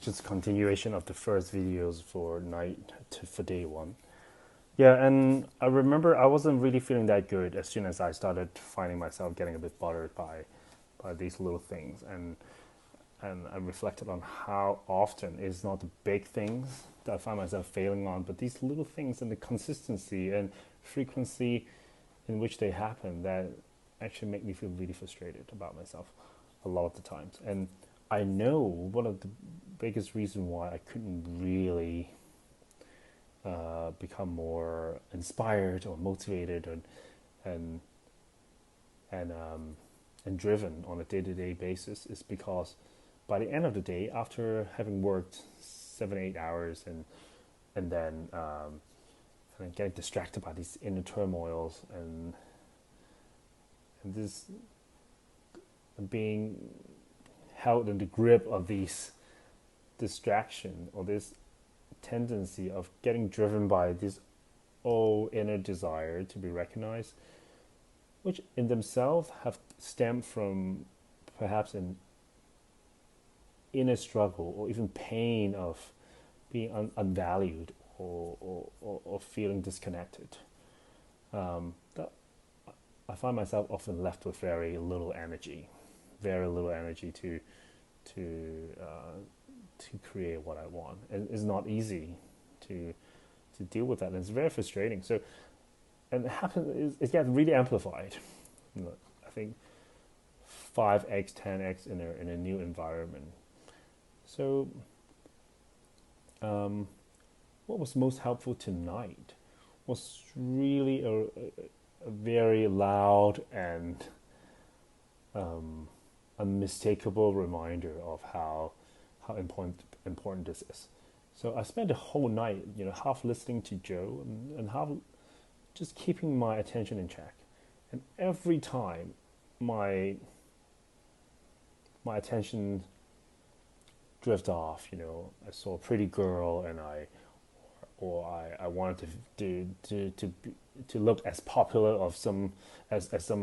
just a continuation of the first videos for day one. Yeah, and I remember I wasn't really feeling that good as soon as I started finding myself getting a bit bothered by these little things, and I reflected on how often it's not the big things that I find myself failing on, but these little things and the consistency and frequency in which they happen that actually make me feel really frustrated about myself a lot of the times. And I know one of the biggest reasons why I couldn't really become more inspired or motivated and and um, and driven on a day-to-day basis is because by the end of the day, after having worked 7 8 hours and then getting distracted by these inner turmoils and this being held in the grip of these distraction or this tendency of getting driven by this inner desire to be recognized, which in themselves have stemmed from perhaps an inner struggle or even pain of being unvalued or feeling disconnected. That I find myself often left with very little energy to create what I want. And it's not easy to deal with that, and it's very frustrating. So, and it happens. It gets really amplified. I think 5x, 10x in a new environment. So, what was most helpful tonight was really a very loud and unmistakable reminder of how important this is. So I spent the whole night, half listening to Joe and half just keeping my attention in check. And every time my attention drift off, I saw a pretty girl and I wanted to look as popular as some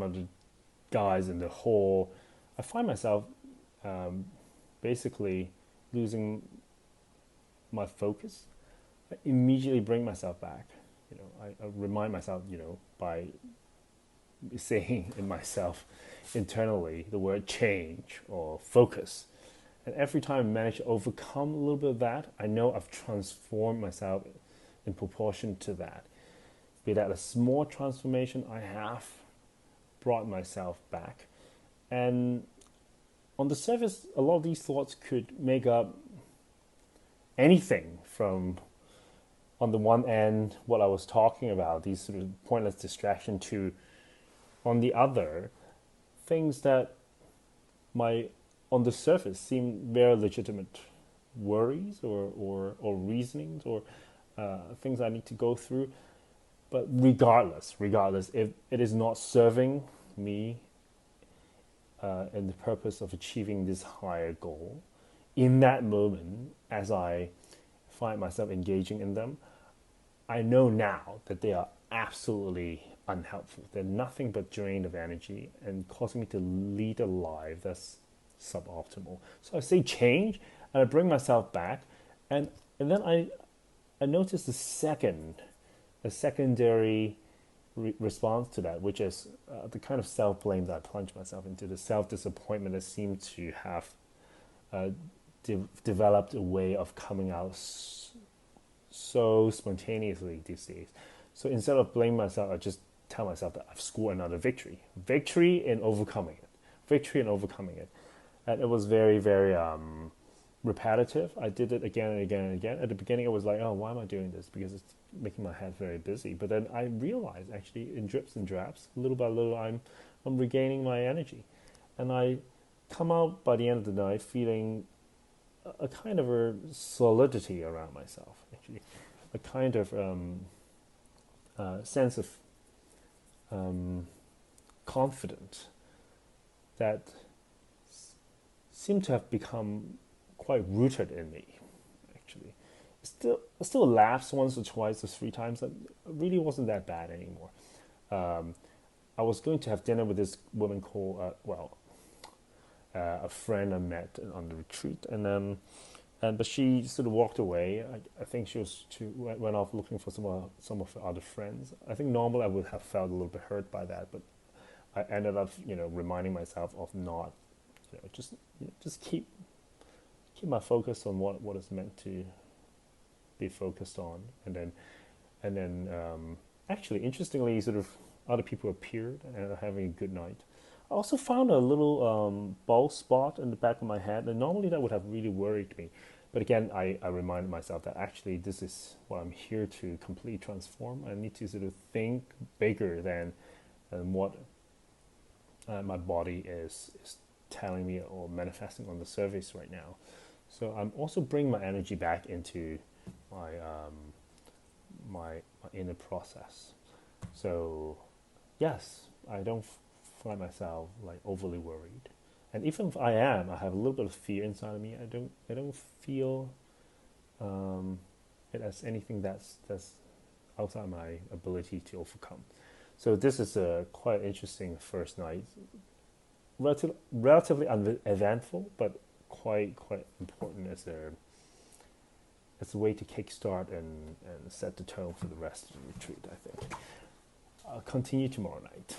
of the guys in the hall. I find myself basically losing my focus. I immediately bring myself back. I remind myself, by saying in myself internally the word change or focus. And every time I manage to overcome a little bit of that, I know I've transformed myself in proportion to that. Be that a small transformation, I have brought myself back. And on the surface, a lot of these thoughts could make up anything from, on the one end, what I was talking about, these sort of pointless distraction, to, on the other, things that on the surface seem very legitimate worries or reasonings or things I need to go through. But regardless, if it is not serving me in the purpose of achieving this higher goal, in that moment, as I find myself engaging in them, I know now that they are absolutely unhelpful. They're nothing but drain of energy and causing me to lead a life that's suboptimal. So I say change, and I bring myself back, and then I notice a secondary response to that, which is the kind of self-blame that I plunge myself into, the self-disappointment that seems to have developed a way of coming out so spontaneously these days. So instead of blaming myself, I just tell myself that I've scored another victory in overcoming it. And it was very, very repetitive. I did it again and again and again. At the beginning, I was like, oh, why am I doing this? Because it's making my head very busy. But then I realized, actually, in drips and drabs, little by little, I'm regaining my energy. And I come out by the end of the night feeling a kind of a solidity around myself, actually. A kind of sense of confidence that seemed to have become quite rooted in me, actually. It still laughs once or twice or three times. It really wasn't that bad anymore. I was going to have dinner with this woman called, a friend I met on the retreat, and and but she sort of walked away. I think went off looking for some of her other friends. I think normally I would have felt a little bit hurt by that, but I ended up reminding myself of not just keep my focus on what is meant to be focused on, and then actually interestingly, sort of other people appeared and are having a good night. I also found a little bald spot in the back of my head, and normally that would have really worried me. But again, I reminded myself that actually this is what I'm here to completely transform. I need to sort of think bigger than what my body is telling me or manifesting on the surface right now. So I'm also bringing my energy back into my my inner process. So yes, I don't find myself like overly worried, and even if I am, I have a little bit of fear inside of me. I don't feel it as anything that's outside my ability to overcome. So this is a quite interesting first night, relatively uneventful, but quite important as a way to kickstart and set the tone for the rest of the retreat. I think I'll continue tomorrow night.